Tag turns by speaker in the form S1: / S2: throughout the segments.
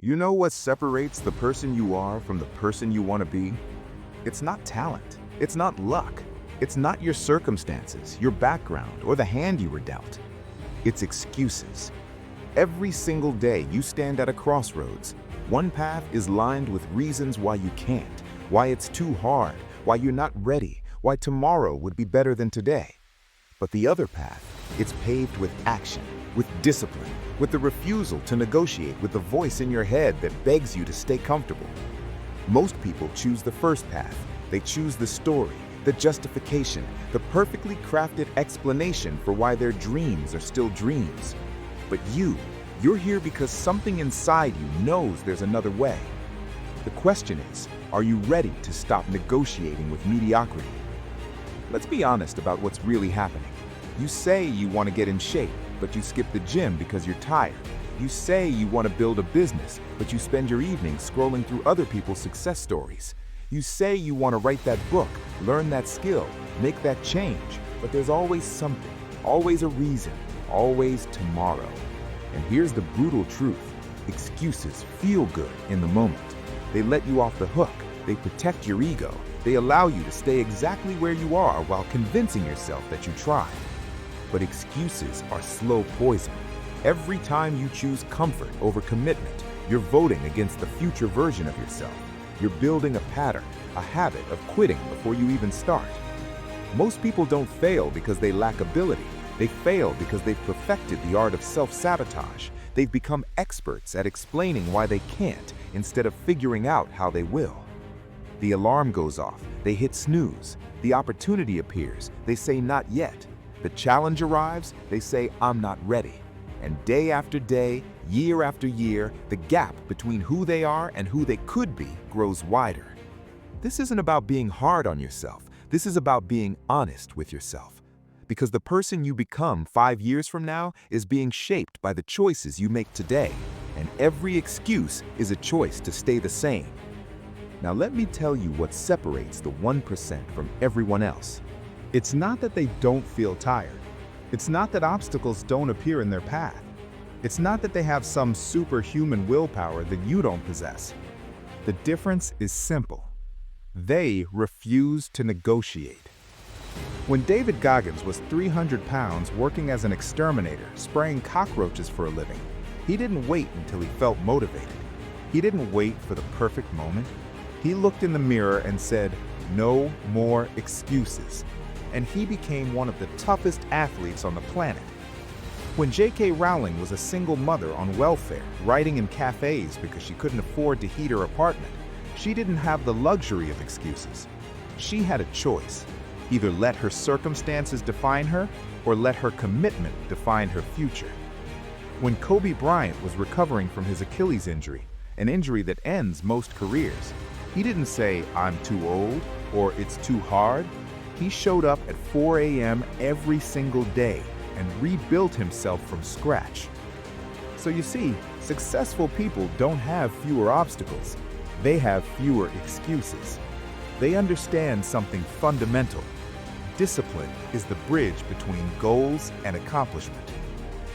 S1: You know what separates the person you are from the person you want to be? It's not talent. It's not luck. It's not your circumstances, your background, or the hand you were dealt. It's excuses. Every single day you stand at a crossroads. One path is lined with reasons why you can't, why it's too hard, why you're not ready, why tomorrow would be better than today. But the other path, it's paved with action, with discipline, with the refusal to negotiate with the voice in your head that begs you to stay comfortable. Most people choose the first path. They choose the story, the justification, the perfectly crafted explanation for why their dreams are still dreams. But you're here because something inside you knows there's another way. The question is, are you ready to stop negotiating with mediocrity? Let's be honest about what's really happening. You say you want to get in shape, but you skip the gym because you're tired. You say you want to build a business, but you spend your evenings scrolling through other people's success stories. You say you want to write that book, learn that skill, make that change, but there's always something, always a reason, always tomorrow. And here's the brutal truth. Excuses feel good in the moment. They let you off the hook. They protect your ego. They allow you to stay exactly where you are while convincing yourself that you tried. But excuses are slow poison. Every time you choose comfort over commitment, you're voting against the future version of yourself. You're building a pattern, a habit of quitting before you even start. Most people don't fail because they lack ability. They fail because they've perfected the art of self-sabotage. They've become experts at explaining why they can't instead of figuring out how they will. The alarm goes off. They hit snooze. The opportunity appears. They say not yet. The challenge arrives, they say, I'm not ready. And day after day, year after year, the gap between who they are and who they could be grows wider. This isn't about being hard on yourself. This is about being honest with yourself. Because the person you become 5 years from now is being shaped by the choices you make today. And every excuse is a choice to stay the same. Now let me tell you what separates the 1% from everyone else. It's not that they don't feel tired. It's not that obstacles don't appear in their path. It's not that they have some superhuman willpower that you don't possess. The difference is simple. They refuse to negotiate. When David Goggins was 300 pounds working as an exterminator, spraying cockroaches for a living, he didn't wait until he felt motivated. He didn't wait for the perfect moment. He looked in the mirror and said, "No more excuses." And he became one of the toughest athletes on the planet. When J.K. Rowling was a single mother on welfare, writing in cafes because she couldn't afford to heat her apartment, she didn't have the luxury of excuses. She had a choice. Either let her circumstances define her, or let her commitment define her future. When Kobe Bryant was recovering from his Achilles injury, an injury that ends most careers, he didn't say, "I'm too old," or "It's too hard." He showed up at 4 a.m. every single day and rebuilt himself from scratch. So you see, successful people don't have fewer obstacles. They have fewer excuses. They understand something fundamental. Discipline is the bridge between goals and accomplishment.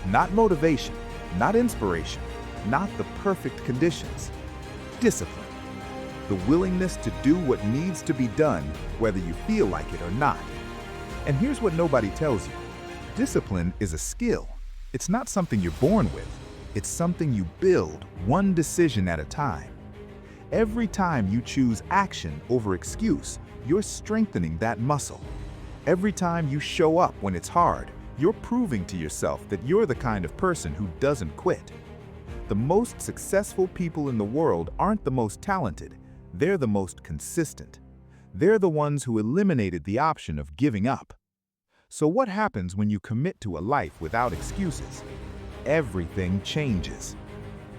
S1: Not motivation, not inspiration, not the perfect conditions. Discipline. The willingness to do what needs to be done, whether you feel like it or not. And here's what nobody tells you. Discipline is a skill. It's not something you're born with. It's something you build one decision at a time. Every time you choose action over excuse, you're strengthening that muscle. Every time you show up when it's hard, you're proving to yourself that you're the kind of person who doesn't quit. The most successful people in the world aren't the most talented. They're the most consistent. They're the ones who eliminated the option of giving up. So what happens when you commit to a life without excuses? Everything changes.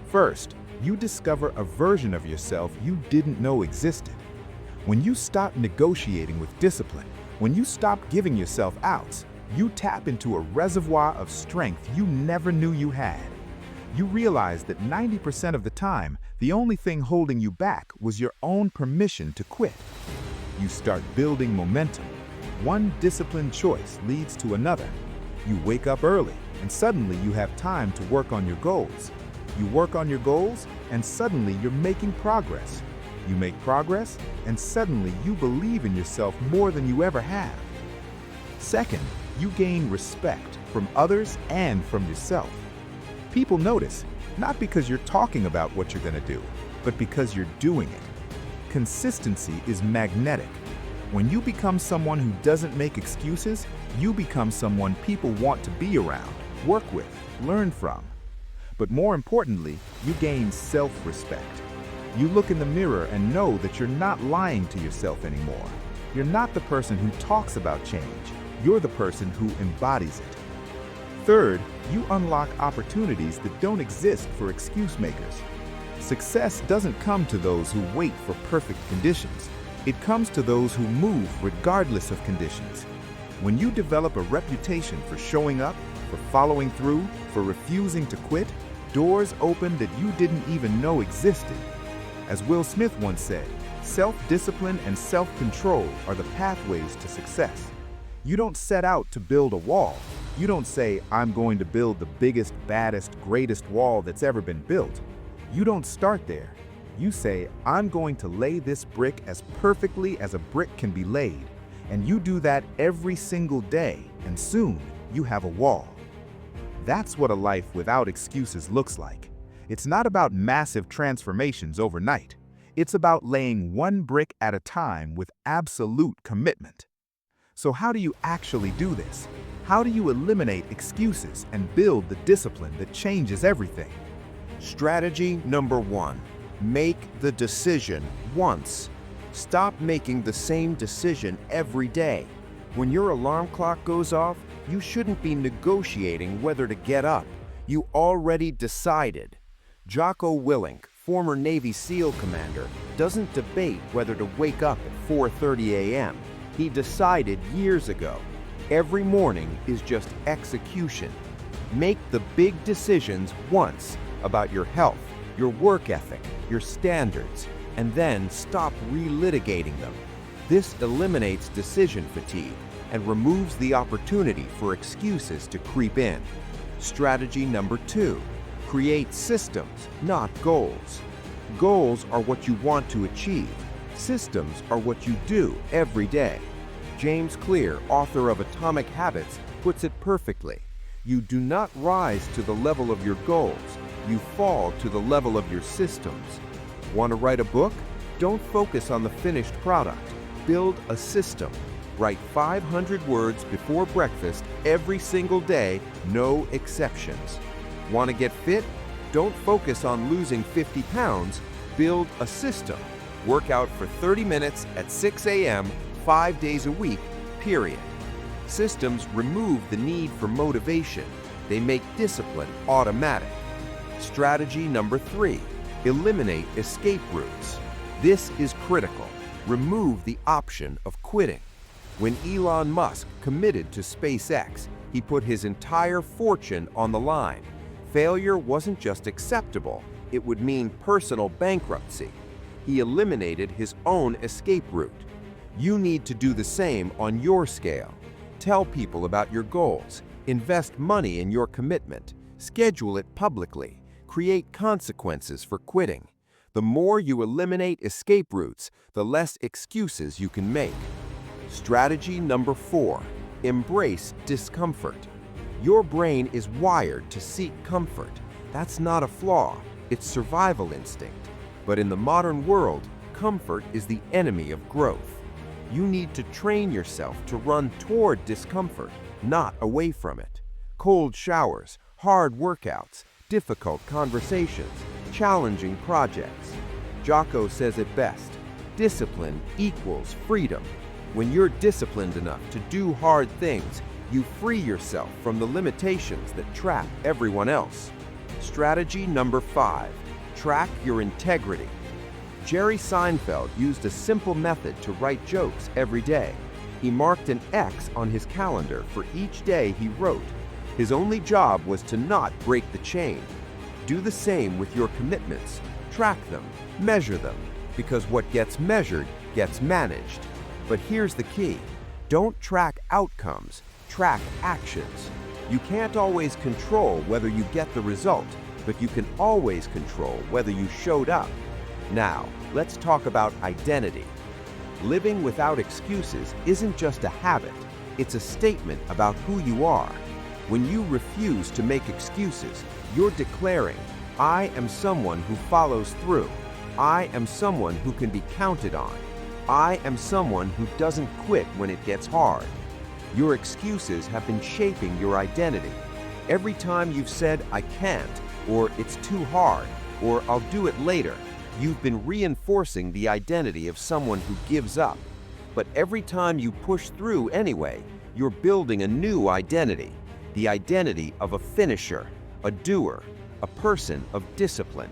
S1: First, you discover a version of yourself you didn't know existed. When you stop negotiating with discipline, when you stop giving yourself outs, you tap into a reservoir of strength you never knew you had. You realize that 90% of the time, the only thing holding you back was your own permission to quit. You start building momentum. One disciplined choice leads to another. You wake up early, and suddenly you have time to work on your goals. You work on your goals, and suddenly you're making progress. You make progress, and suddenly you believe in yourself more than you ever have. Second, you gain respect from others and from yourself. People notice, not because you're talking about what you're going to do, but because you're doing it. Consistency is magnetic. When you become someone who doesn't make excuses, you become someone people want to be around, work with, learn from. But more importantly, you gain self-respect. You look in the mirror and know that you're not lying to yourself anymore. You're not the person who talks about change. You're the person who embodies it. Third, you unlock opportunities that don't exist for excuse makers. Success doesn't come to those who wait for perfect conditions. It comes to those who move regardless of conditions. When you develop a reputation for showing up, for following through, for refusing to quit, doors open that you didn't even know existed. As Will Smith once said, self-discipline and self-control are the pathways to success. You don't set out to build a wall. You don't say, I'm going to build the biggest, baddest, greatest wall that's ever been built. You don't start there. You say, I'm going to lay this brick as perfectly as a brick can be laid. And you do that every single day, and soon you have a wall. That's what a life without excuses looks like. It's not about massive transformations overnight. It's about laying one brick at a time with absolute commitment. So how do you actually do this? How do you eliminate excuses and build the discipline that changes everything?
S2: Strategy number 1. Make the decision once. Stop making the same decision every day. When your alarm clock goes off, you shouldn't be negotiating whether to get up. You already decided. Jocko Willink, former Navy SEAL commander, doesn't debate whether to wake up at 4:30 a.m. He decided years ago. Every morning is just execution. Make the big decisions once about your health, your work ethic, your standards, and then stop relitigating them. This eliminates decision fatigue and removes the opportunity for excuses to creep in. Strategy number 2. Create systems, not goals. Goals are what you want to achieve. Systems are what you do every day. James Clear, author of Atomic Habits, puts it perfectly. You do not rise to the level of your goals. You fall to the level of your systems. Want to write a book? Don't focus on the finished product. Build a system. Write 500 words before breakfast every single day, no exceptions. Want to get fit? Don't focus on losing 50 pounds. Build a system. Work out for 30 minutes at 6 a.m. 5 days a week, period. Systems remove the need for motivation. They make discipline automatic. Strategy number 3. Eliminate escape routes. This is critical. Remove the option of quitting. When Elon Musk committed to SpaceX, he put his entire fortune on the line. Failure wasn't just acceptable, it would mean personal bankruptcy. He eliminated his own escape route. You need to do the same on your scale. Tell people about your goals. Invest money in your commitment. Schedule it publicly. Create consequences for quitting. The more you eliminate escape routes, the less excuses you can make. Strategy number 4. Embrace discomfort. Your brain is wired to seek comfort. That's not a flaw, it's survival instinct. But in the modern world, comfort is the enemy of growth. You need to train yourself to run toward discomfort, not away from it. Cold showers, hard workouts, difficult conversations, challenging projects. Jocko says it best, discipline equals freedom. When you're disciplined enough to do hard things, you free yourself from the limitations that trap everyone else. Strategy number 5. Track your integrity. Jerry Seinfeld used a simple method to write jokes every day. He marked an X on his calendar for each day he wrote. His only job was to not break the chain. Do the same with your commitments. Track them, measure them, because what gets measured gets managed. But here's the key. Don't track outcomes, track actions. You can't always control whether you get the result, but you can always control whether you showed up. Now, let's talk about identity. Living without excuses isn't just a habit, it's a statement about who you are. When you refuse to make excuses, you're declaring, I am someone who follows through. I am someone who can be counted on. I am someone who doesn't quit when it gets hard. Your excuses have been shaping your identity. Every time you've said, I can't, or it's too hard, or I'll do it later, you've been reinforcing the identity of someone who gives up. But every time you push through anyway, you're building a new identity, the identity of a finisher, a doer, a person of discipline.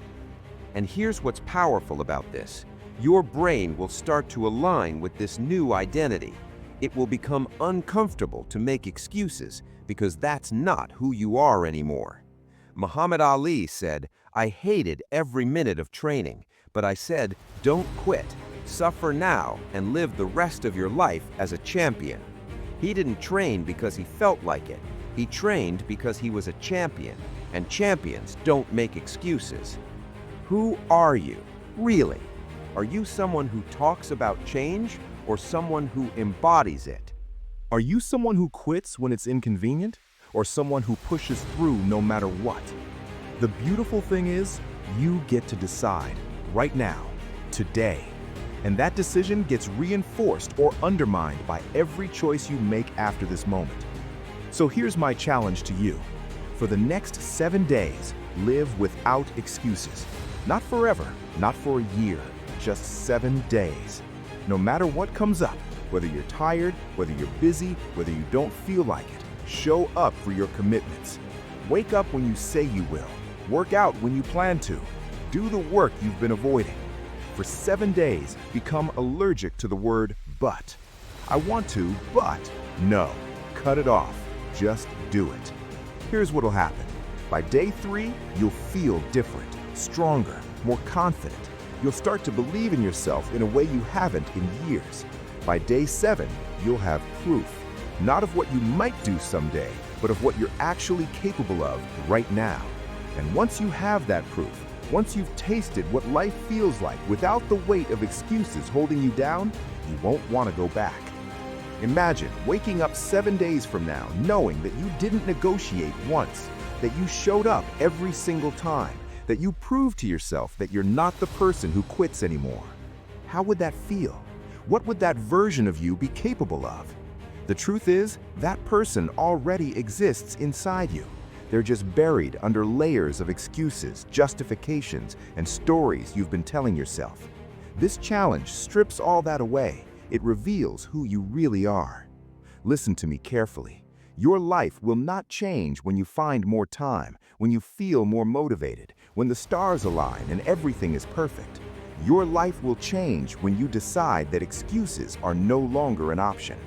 S2: And here's what's powerful about this. Your brain will start to align with this new identity. It will become uncomfortable to make excuses because that's not who you are anymore. Muhammad Ali said, I hated every minute of training, but I said, don't quit, suffer now, and live the rest of your life as a champion. He didn't train because he felt like it. He trained because he was a champion, and champions don't make excuses. Who are you, really? Are you someone who talks about change or someone who embodies it?
S1: Are you someone who quits when it's inconvenient, or someone who pushes through no matter what? The beautiful thing is, you get to decide right now, today. And that decision gets reinforced or undermined by every choice you make after this moment. So here's my challenge to you. For the next 7 days, live without excuses. Not forever, not for a year, just 7 days. No matter what comes up, whether you're tired, whether you're busy, whether you don't feel like it, show up for your commitments. Wake up when you say you will. Work out when you plan to. Do the work you've been avoiding. For 7 days, become allergic to the word but. I want to, but no. Cut it off. Just do it. Here's what'll happen. By day 3, you'll feel different, stronger, more confident. You'll start to believe in yourself in a way you haven't in years. By day 7, you'll have proof, not of what you might do someday, but of what you're actually capable of right now. And once you have that proof, once you've tasted what life feels like without the weight of excuses holding you down, you won't want to go back. Imagine waking up 7 days from now knowing that you didn't negotiate once, that you showed up every single time, that you proved to yourself that you're not the person who quits anymore. How would that feel? What would that version of you be capable of? The truth is, that person already exists inside you. They're just buried under layers of excuses, justifications, and stories you've been telling yourself. This challenge strips all that away. It reveals who you really are. Listen to me carefully. Your life will not change when you find more time, when you feel more motivated, when the stars align and everything is perfect. Your life will change when you decide that excuses are no longer an option.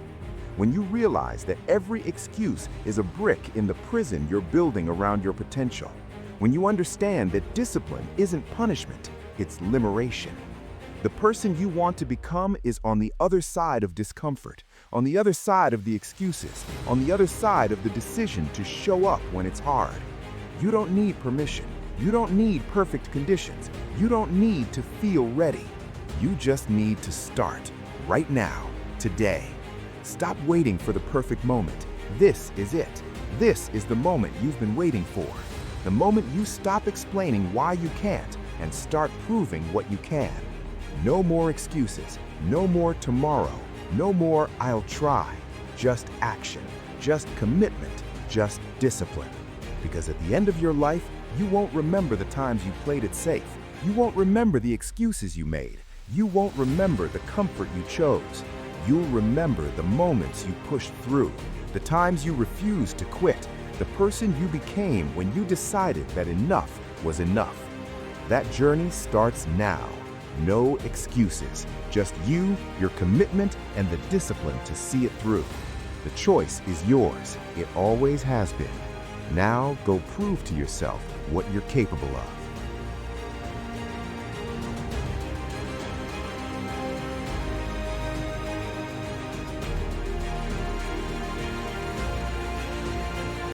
S1: When you realize that every excuse is a brick in the prison you're building around your potential. When you understand that discipline isn't punishment, it's liberation. The person you want to become is on the other side of discomfort, on the other side of the excuses, on the other side of the decision to show up when it's hard. You don't need permission. You don't need perfect conditions. You don't need to feel ready. You just need to start right now, today. Stop waiting for the perfect moment. This is it. This is the moment you've been waiting for. The moment you stop explaining why you can't and start proving what you can. No more excuses. No more tomorrow. No more I'll try. Just action. Just commitment. Just discipline. Because at the end of your life, you won't remember the times you played it safe. You won't remember the excuses you made. You won't remember the comfort you chose. You'll remember the moments you pushed through, the times you refused to quit, the person you became when you decided that enough was enough. That journey starts now. No excuses, just you, your commitment, and the discipline to see it through. The choice is yours. It always has been. Now go prove to yourself what you're capable of.